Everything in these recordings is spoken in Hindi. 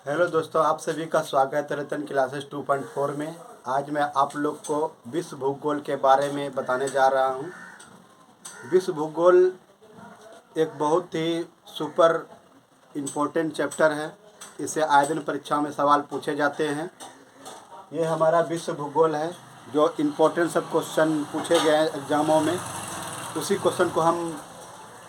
हेलो दोस्तों, आप सभी का स्वागत है रतन क्लासेस 2.4 में। आज मैं आप लोग को विश्व भूगोल के बारे में बताने जा रहा हूँ। विश्व भूगोल एक बहुत ही सुपर इम्पोर्टेंट चैप्टर है। इसे आए दिन परीक्षा में सवाल पूछे जाते हैं। ये हमारा विश्व भूगोल है जो इम्पोर्टेंट सब क्वेश्चन पूछे गए हैं एग्ज़ामों में। उसी क्वेश्चन को हम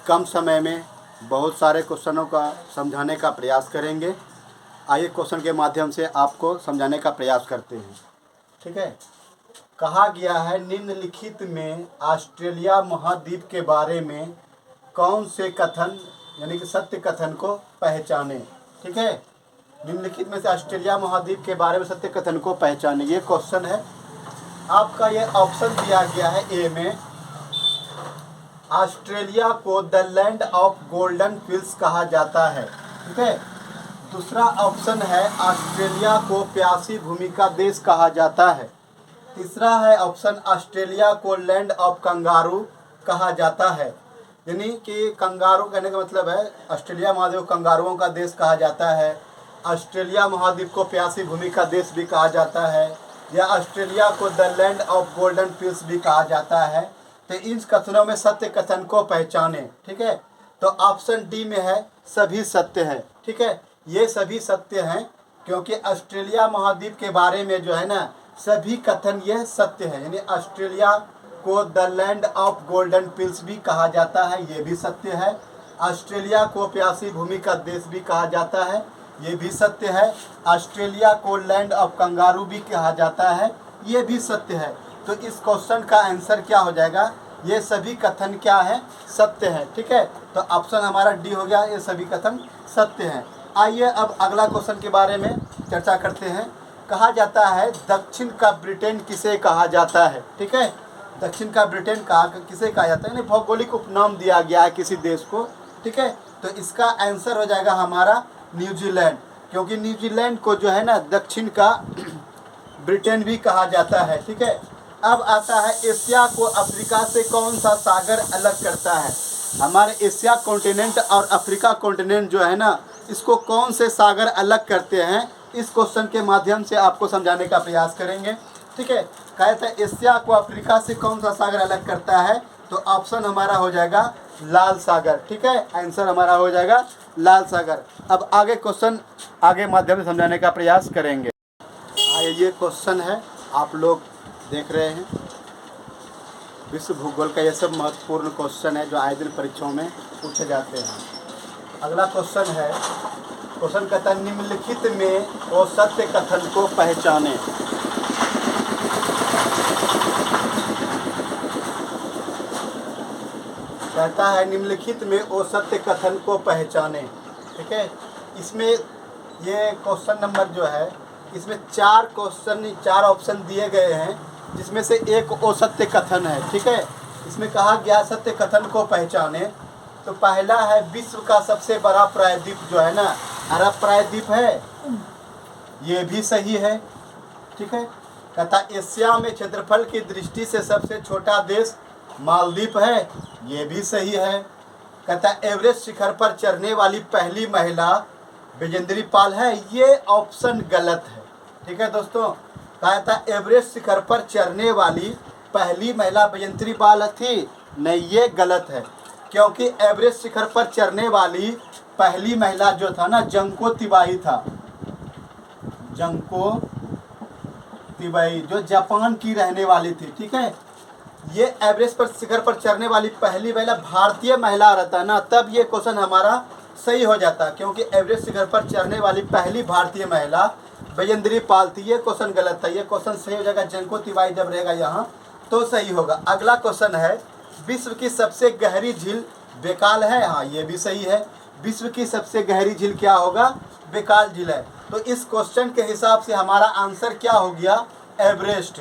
कम समय में बहुत सारे क्वेश्चनों का समझाने का प्रयास करेंगे। आइए क्वेश्चन के माध्यम से आपको समझाने का प्रयास करते हैं। ठीक है। कहा गया है, निम्नलिखित में ऑस्ट्रेलिया महाद्वीप के बारे में कौन से कथन यानी कि सत्य कथन को पहचाने। ठीक है। निम्नलिखित में से ऑस्ट्रेलिया महाद्वीप के बारे में सत्य कथन को पहचाने, ये क्वेश्चन है आपका। ये ऑप्शन दिया गया है ए में, ऑस्ट्रेलिया को द लैंड ऑफ गोल्डन फिल्स कहा जाता है। ठीक है। दूसरा ऑप्शन है, ऑस्ट्रेलिया को प्यासी भूमि का देश कहा जाता है। तीसरा है ऑप्शन, ऑस्ट्रेलिया को लैंड ऑफ कंगारू कहा जाता है। यानी कि कंगारू कहने का मतलब है ऑस्ट्रेलिया महाद्वीप को कंगारुओं का देश कहा जाता है। ऑस्ट्रेलिया महाद्वीप को प्यासी भूमि का देश भी कहा जाता है, या ऑस्ट्रेलिया को द लैंड ऑफ गोल्डन फिल्स भी कहा जाता है। तो इन कथनों में सत्य कथन को पहचाने। ठीक है। तो ऑप्शन डी में है सभी सत्य है। ठीक है। ये सभी सत्य हैं क्योंकि ऑस्ट्रेलिया महाद्वीप के बारे में जो है ना सभी कथन ये सत्य है। यानी ऑस्ट्रेलिया को द लैंड ऑफ गोल्डन फिल्स भी कहा जाता है, ये भी सत्य है। ऑस्ट्रेलिया को प्यासी भूमि का देश भी कहा जाता है, ये भी सत्य है। ऑस्ट्रेलिया को लैंड ऑफ कंगारू भी कहा जाता है, ये भी सत्य है। तो इस क्वेश्चन का आंसर क्या हो जाएगा, ये सभी कथन क्या है, सत्य है। ठीक है। तो ऑप्शन हमारा डी हो गया, ये सभी कथन सत्य हैं। आइए अब अगला क्वेश्चन के बारे में चर्चा करते हैं। कहा जाता है दक्षिण का ब्रिटेन किसे कहा जाता है। ठीक है। दक्षिण का ब्रिटेन किसे कहा जाता है, यानी भौगोलिक उपनाम दिया गया है किसी देश को। ठीक है। तो इसका आंसर हो जाएगा हमारा न्यूजीलैंड, क्योंकि न्यूजीलैंड को जो है ना दक्षिण का ब्रिटेन भी कहा जाता है। ठीक है। अब आता है, एशिया को अफ्रीका से कौन सा सागर अलग करता है। हमारे एशिया कॉन्टिनेंट और अफ्रीका कॉन्टिनेंट जो है ना, इसको कौन से सागर अलग करते हैं, इस क्वेश्चन के माध्यम से आपको समझाने का प्रयास करेंगे। ठीक है। कहते हैं एशिया को अफ्रीका से कौन सा सागर अलग करता है, तो ऑप्शन हमारा हो जाएगा लाल सागर। ठीक है। आंसर हमारा हो जाएगा लाल सागर। अब आगे क्वेश्चन आगे माध्यम से समझाने का प्रयास करेंगे। ये क्वेश्चन है, आप लोग देख रहे हैं। विश्व भूगोल का ये सब महत्वपूर्ण क्वेश्चन है जो आए दिन परीक्षाओं में पूछे जाते हैं। अगला क्वेश्चन है, क्वेश्चन कहता है निम्नलिखित में वो सत्य कथन को पहचाने। कहता है निम्नलिखित में वो सत्य कथन को पहचाने। ठीक है। इसमें ये क्वेश्चन नंबर जो है, इसमें चार ऑप्शन दिए गए हैं, जिसमें से एक वो सत्य कथन है। ठीक है। इसमें कहा गया सत्य कथन को पहचाने। तो पहला है, विश्व का सबसे बड़ा प्रायद्वीप जो है ना अरब प्रायद्वीप है, ये भी सही है। ठीक है। कहता एशिया में क्षेत्रफल की दृष्टि से सबसे छोटा देश मालदीव है, ये भी सही है। कहता एवरेस्ट शिखर पर चढ़ने वाली पहली महिला विजेंद्री पाल है, ये ऑप्शन गलत है। ठीक है दोस्तों। कहता एवरेस्ट शिखर पर चढ़ने वाली पहली महिला विजेंद्री पाल थी, नहीं, ये गलत है। क्योंकि एवरेस्ट शिखर पर चढ़ने वाली पहली महिला जो था ना, जंको तिवाई था। जंको तिवाई जो जापान की रहने वाली थी। ठीक है। ये एवरेस्ट पर शिखर पर चढ़ने वाली पहली महिला भारतीय महिला रहता ना, तब ये क्वेश्चन हमारा सही हो जाता, क्योंकि एवरेस्ट शिखर पर चढ़ने वाली पहली भारतीय महिला विजेंद्री पाल थी। ये क्वेश्चन गलत था, ये क्वेश्चन सही हो जाएगा। जंको तिवाई जब रहेगा यहाँ तो सही होगा। अगला क्वेश्चन है, विश्व की सबसे गहरी झील बेकाल है, हाँ ये भी सही है। विश्व की सबसे गहरी झील क्या होगा, बेकाल झील है। तो इस क्वेश्चन के हिसाब से हमारा आंसर क्या हो गया, एवरेस्ट।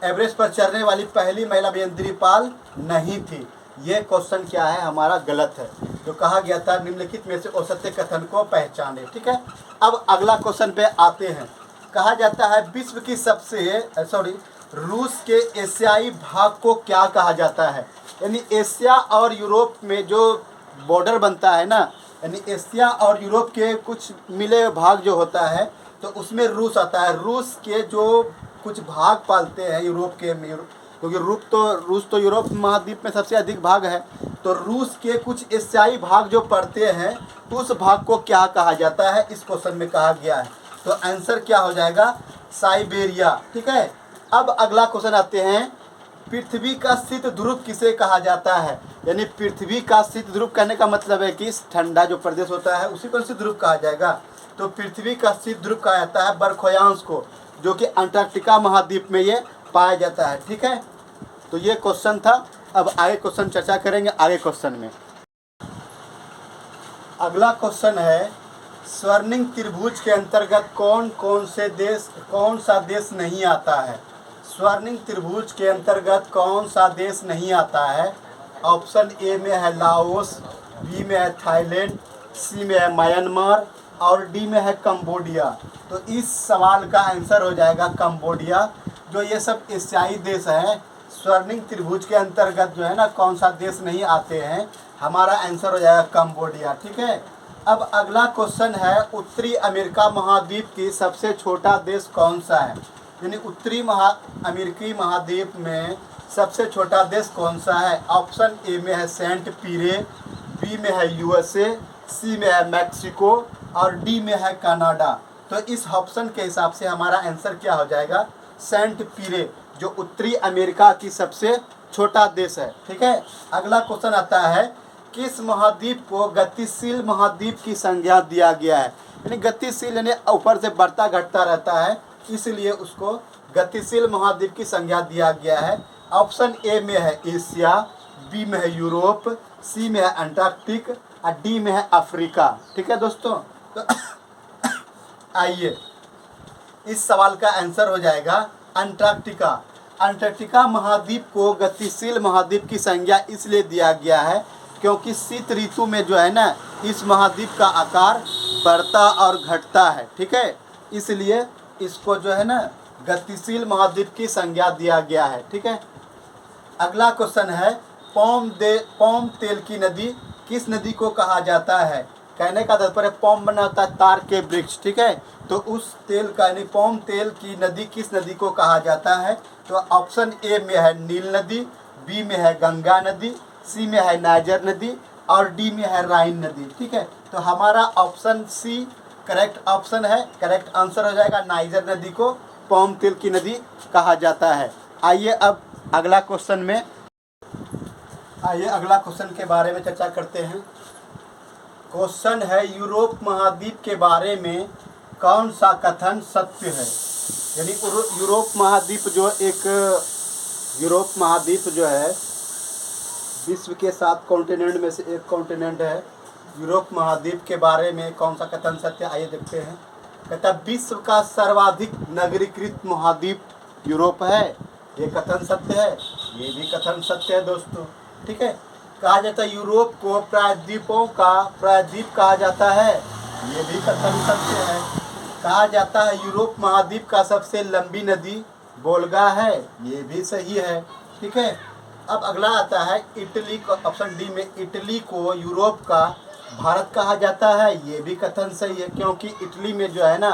एवरेस्ट पर चढ़ने वाली पहली महिला विजेंद्री पाल नहीं थी। ये क्वेश्चन क्या है, हमारा गलत है। जो कहा गया था निम्नलिखित में से औसत्य कथन को पहचाने। ठीक है। अब अगला क्वेश्चन पे आते हैं। कहा जाता है विश्व की सबसे रूस के एशियाई भाग को क्या कहा जाता है। यानी एशिया और यूरोप में जो बॉर्डर बनता है ना, यानी एशिया और यूरोप के कुछ मिले भाग जो होता है तो उसमें रूस आता है। रूस के जो कुछ भाग पालते हैं यूरोप के, क्योंकि रूस तो यूरोप महाद्वीप में सबसे अधिक भाग है, तो रूस के कुछ एशियाई भाग जो पड़ते हैं उस भाग को क्या कहा जाता है, इस क्वेश्चन में कहा गया है। तो आंसर क्या हो जाएगा, साइबेरिया। ठीक है, अब अगला क्वेश्चन आते हैं, पृथ्वी का शीत ध्रुव किसे कहा जाता है। यानी पृथ्वी का शीत ध्रुव कहने का मतलब है कि इस ठंडा जो प्रदेश होता है उसी को शीत ध्रुव कहा जाएगा। तो पृथ्वी का शीत ध्रुव कहा जाता है बर्फायांश को, जो कि अंटार्कटिका महाद्वीप में ये पाया जाता है। ठीक है, तो ये क्वेश्चन था। अब आगे क्वेश्चन चर्चा करेंगे आगे क्वेश्चन में। अगला क्वेश्चन है, स्वर्णिम त्रिभुज के अंतर्गत कौन सा देश नहीं आता है। स्वर्णिम त्रिभुज के अंतर्गत कौन सा देश नहीं आता है। ऑप्शन ए में है लाओस, बी में है थाईलैंड, सी में है म्यांमार और डी में है कंबोडिया। तो इस सवाल का आंसर हो जाएगा कंबोडिया। जो ये सब एशियाई देश हैं, स्वर्णिम त्रिभुज के अंतर्गत जो है ना कौन सा देश नहीं आते हैं, हमारा आंसर हो जाएगा कंबोडिया। ठीक है, अब अगला क्वेश्चन है, उत्तरी अमेरिका महाद्वीप की सबसे छोटा देश कौन सा है। यानी उत्तरी अमेरिकी महाद्वीप में सबसे छोटा देश कौन सा है। ऑप्शन ए में है सेंट पीरे, बी में है यूएसए, सी में है मैक्सिको और डी में है कनाडा। तो इस ऑप्शन के हिसाब से हमारा आंसर क्या हो जाएगा, सेंट पीरे, जो उत्तरी अमेरिका की सबसे छोटा देश है। ठीक है, अगला क्वेश्चन आता है, किस महाद्वीप को गतिशील महाद्वीप की संज्ञा दिया गया है। यानी गतिशील यानी ऊपर से बढ़ता घटता रहता है, इसलिए उसको गतिशील महाद्वीप की संज्ञा दिया गया है। ऑप्शन ए में है एशिया, बी में है यूरोप, सी में है अंटार्कटिक और डी में है अफ्रीका। ठीक है दोस्तों, तो आइए इस सवाल का आंसर हो जाएगा अंटार्कटिका। अंटार्कटिका महाद्वीप को गतिशील महाद्वीप की संज्ञा इसलिए दिया गया है क्योंकि शीत ऋतु में जो है ना इस महाद्वीप का आकार बढ़ता और घटता है। ठीक है, इसलिए इसको जो है ना गतिशील महाद्वीप की संज्ञा दिया गया है। ठीक है, अगला क्वेश्चन है, पॉम तेल की नदी किस नदी को कहा जाता है। कहने का तात्पर्य पॉम बना होता है तार के वृक्ष। ठीक है, तो उस तेल का यानी पॉम तेल की नदी किस नदी को कहा जाता है। तो ऑप्शन ए में है नील नदी, बी में है गंगा नदी, सी में है नाइजर नदी और डी में है राइन नदी। ठीक है, तो हमारा ऑप्शन सी करेक्ट ऑप्शन है, करेक्ट आंसर हो जाएगा। नाइजर नदी को पॉम तेल की नदी कहा जाता है। आइए अब अगला क्वेश्चन में अगला क्वेश्चन के बारे में चर्चा करते हैं। क्वेश्चन है, यूरोप महाद्वीप के बारे में कौन सा कथन सत्य है। यानी यूरोप महाद्वीप जो है विश्व के 7 कॉन्टिनेंट में से एक कॉन्टिनेंट है। यूरोप महाद्वीप के बारे में कौन सा कथन सत्य, आइए देखते हैं। कहता है विश्व का सर्वाधिक नगरीकृत महाद्वीप यूरोप है, ये कथन सत्य है, ये भी कथन सत्य है दोस्तों। ठीक है, कहा जाता है यूरोप को प्रायद्वीपों का प्रायद्वीप कहा जाता है, ये भी कथन सत्य है। कहा जाता है यूरोप महाद्वीप का सबसे लंबी नदी वोल्गा है, ये भी सही है। ठीक है, अब अगला आता है इटली को, ऑप्शन डी में इटली को यूरोप का भारत कहा जाता है, ये भी कथन सही है क्योंकि इटली में जो है ना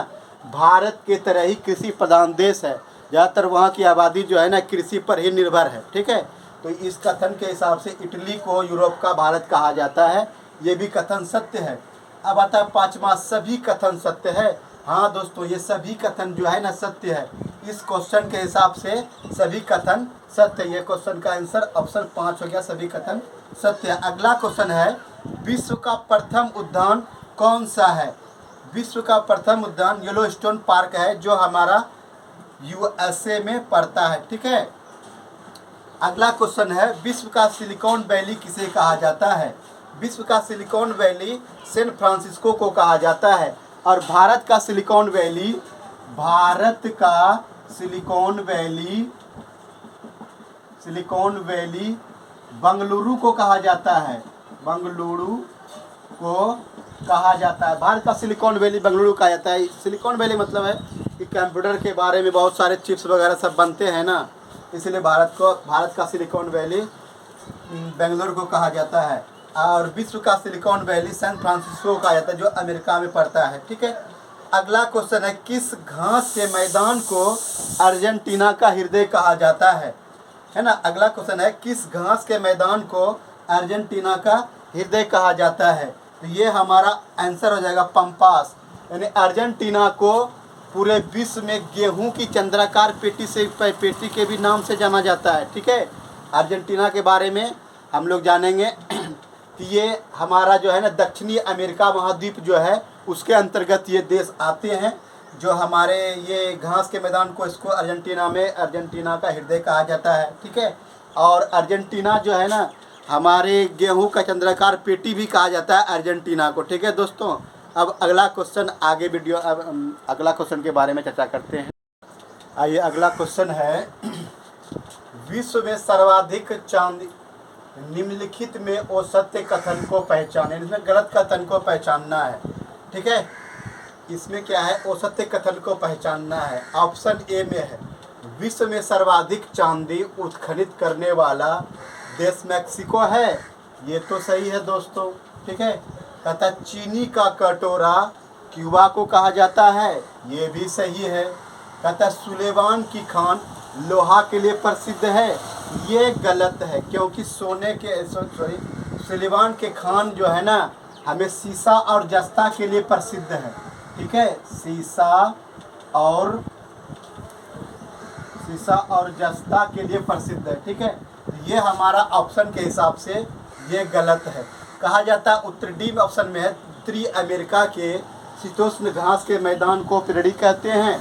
भारत के तरह ही कृषि प्रधान देश है, ज़्यादातर वहाँ की आबादी जो है ना कृषि पर ही निर्भर है। ठीक है, तो इस कथन के हिसाब से इटली को यूरोप का भारत कहा जाता है, ये भी कथन सत्य है। अब आता है 5वां, सभी कथन सत्य है। हाँ दोस्तों, ये सभी कथन जो है ना सत्य है। इस क्वेश्चन के हिसाब से सभी कथन सत्य है। ये क्वेश्चन का आंसर ऑप्शन 5 हो गया, सभी कथन सत्य है। अगला क्वेश्चन है, विश्व का प्रथम उद्यान कौन सा है। विश्व का प्रथम उद्यान येलोस्टोन पार्क है, जो हमारा यूएसए में पड़ता है। ठीक है, अगला क्वेश्चन है, विश्व का सिलिकॉन वैली किसे कहा जाता है। विश्व का सिलिकॉन वैली सैन फ्रांसिस्को को कहा जाता है और भारत का सिलिकॉन वैली बंगलुरु को कहा जाता है। बंगलुरु को कहा जाता है, भारत का सिलिकॉन वैली बंगलुरु कहा जाता है। सिलिकॉन वैली मतलब है कि कंप्यूटर के बारे में बहुत सारे चिप्स वगैरह सब बनते हैं ना, इसलिए भारत का सिलिकॉन वैली बेंगलुरु को कहा जाता है। और विश्व का सिलिकॉन वैली सैन फ्रांसिस्को कहा जाता है, जो अमेरिका में पड़ता है। ठीक है, अगला क्वेश्चन है, किस घास के मैदान को अर्जेंटीना का हृदय कहा जाता है ना। अगला क्वेश्चन है, किस घास के मैदान को अर्जेंटीना का हृदय कहा जाता है। तो ये हमारा आंसर हो जाएगा पंपास। यानी अर्जेंटीना को पूरे विश्व में गेहूं की चंद्राकार पेटी के भी नाम से जाना जाता है। ठीक है, अर्जेंटीना के बारे में हम लोग जानेंगे कि ये हमारा जो है ना दक्षिणी अमेरिका महाद्वीप जो है उसके अंतर्गत ये देश आते हैं, जो हमारे ये घास के मैदान को इसको अर्जेंटीना का हृदय कहा जाता है। ठीक है, और अर्जेंटीना जो है ना हमारे गेहूं का चंद्राकार पेटी भी कहा जाता है अर्जेंटीना को। ठीक है दोस्तों, अब अगला क्वेश्चन अगला क्वेश्चन के बारे में चर्चा करते हैं। आइए, अगला क्वेश्चन है, विश्व में सर्वाधिक चांदी निम्नलिखित में औसत्य कथन को पहचाने। इसमें गलत कथन को पहचानना है। ठीक है, इसमें क्या है, औसत्य कथन को पहचानना है। ऑप्शन ए में है, विश्व में सर्वाधिक चांदी उत्खनन करने वाला देश मैक्सिको है। ये तो सही है दोस्तों। ठीक है, कहता चीनी का कटोरा क्यूबा को कहा जाता है। ये भी सही है। कहता सुलेमान की खान लोहा के लिए प्रसिद्ध है। ये गलत है, क्योंकि सुलेमान के खान जो है ना हमें सीसा और जस्ता के लिए प्रसिद्ध है। ठीक है, सीसा और जस्ता के लिए प्रसिद्ध है। ठीक है, ये हमारा ऑप्शन के हिसाब से ये गलत है। कहा जाता है उत्तर डी ऑप्शन में है, उत्तरी अमेरिका के शीतोष्ण घास के मैदान को प्रेरी कहते हैं।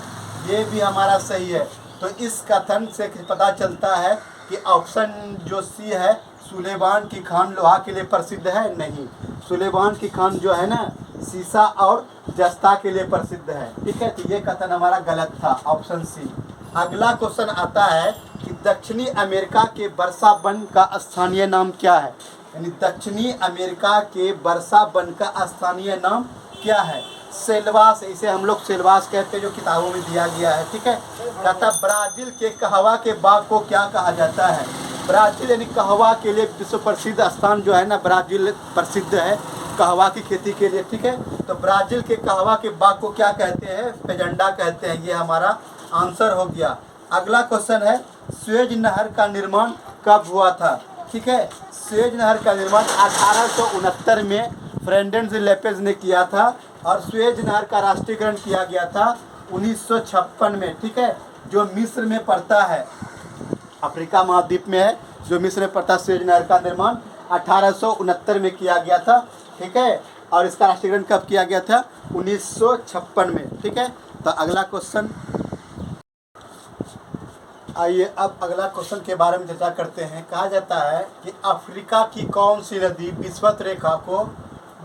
ये भी हमारा सही है। तो इस कथन से पता चलता है कि ऑप्शन जो सी है, सुलेमान की खान लोहा के लिए प्रसिद्ध है। नहीं, सुलेमान की खान जो है ना सीसा और जस्ता के लिए प्रसिद्ध है। ठीक है, तो ये कथन हमारा गलत था, ऑप्शन सी। अगला क्वेश्चन आता है कि दक्षिणी अमेरिका के वर्षा वन का स्थानीय नाम क्या है। यानी दक्षिणी अमेरिका के वर्षा वन का स्थानीय नाम क्या है। सेल्वास, इसे हम लोग सेल्वास कहते हैं, जो किताबों में दिया गया है। ठीक है, कहता ब्राज़ील के कहवा के बाग को क्या कहा जाता है। ब्राज़ील यानी कहवा के लिए विश्व प्रसिद्ध स्थान जो है ना, ब्राज़ील प्रसिद्ध है कहवा की खेती के लिए। ठीक है, तो ब्राज़ील के कहवा के बाग को क्या कहते हैं, फेजेंडा कहते हैं। ये हमारा आंसर हो गया। अगला क्वेश्चन है, सुएज नहर का निर्माण कब हुआ था। ठीक है, सुएज नहर का निर्माण 1869 में फ्रेंडेंस लेपेज ने किया था, और सुएज नहर का राष्ट्रीयकरण किया गया था 1956 में। ठीक है, जो मिस्र में पड़ता है, अफ्रीका महाद्वीप में है, जो मिस्र में पड़ता है। सुएज नहर का निर्माण 1869 में किया गया था। ठीक है, और इसका राष्ट्रीयकरण कब किया गया था, 1956 में। ठीक है, तो अगला क्वेश्चन, आइए अब अगला क्वेश्चन के बारे में चर्चा करते हैं। कहा जाता है कि अफ्रीका की कौन सी नदी विषुवत रेखा को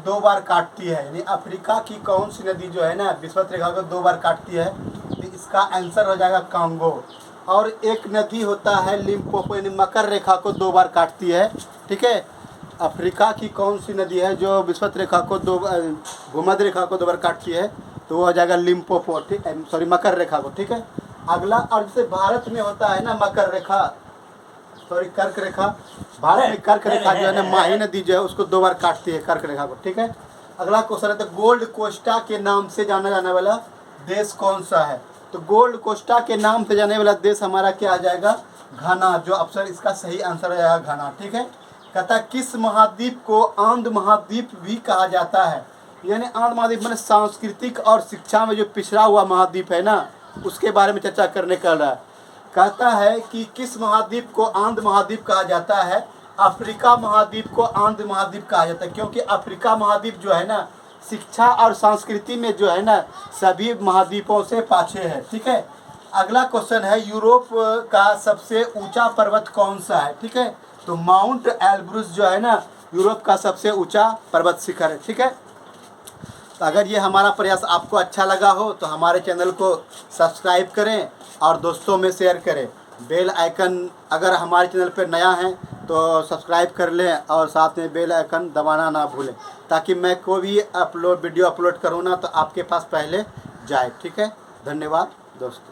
2 बार काटती है। यानी अफ्रीका की कौन सी नदी जो है ना विषुवत रेखा को 2 बार काटती है। तो इसका आंसर हो जाएगा कांगो। और एक नदी होता है लिम्पोपो, यानी मकर रेखा को 2 बार काटती है। ठीक है, अफ्रीका की कौन सी नदी है जो विषुवत रेखा को भूमध्य रेखा को 2 बार काटती है, तो वो हो जाएगा लिम्पोपो। ठीक है, सॉरी, मकर रेखा को। ठीक है, अगला, और जैसे भारत में होता है ना मकर रेखा, सॉरी कर्क रेखा, भारत में कर्क रेखा जो है ना माही नदी जो है उसको 2 बार काटती है, कर्क रेखा को। ठीक है, अगला क्वेश्चन है, तो गोल्ड कोस्टा के नाम से जाना जाने वाला देश कौन सा है। तो गोल्ड कोस्टा के नाम से जाने वाला देश हमारा क्या आ जाएगा, घाना, जो ऑप्शन इसका सही आंसर आ जाएगा घाना। ठीक है, कहता किस महाद्वीप को आंध्र महाद्वीप भी कहा जाता है। यानी आंध्र महाद्वीप मैंने सांस्कृतिक और शिक्षा में जो पिछड़ा हुआ महाद्वीप है ना, उसके बारे में चर्चा करने का रहा है। कहता है कि किस महाद्वीप को आंध्र महाद्वीप कहा जाता है। अफ्रीका महाद्वीप को आंध्र महाद्वीप कहा जाता है, क्योंकि अफ्रीका महाद्वीप जो है ना शिक्षा और संस्कृति में जो है ना सभी महाद्वीपों से पाछे है। ठीक है, अगला क्वेश्चन है, यूरोप का सबसे ऊंचा पर्वत कौन सा है। ठीक है, तो माउंट एल्ब्रुस जो है ना यूरोप का सबसे ऊंचा पर्वत शिखर है। ठीक है, तो अगर ये हमारा प्रयास आपको अच्छा लगा हो तो हमारे चैनल को सब्सक्राइब करें और दोस्तों में शेयर करें। बेल आइकन, अगर हमारे चैनल पर नया है तो सब्सक्राइब कर लें, और साथ में बेल आइकन दबाना ना भूलें, ताकि मैं कोई भी वीडियो अपलोड करूँ ना तो आपके पास पहले जाए। ठीक है, धन्यवाद दोस्तों।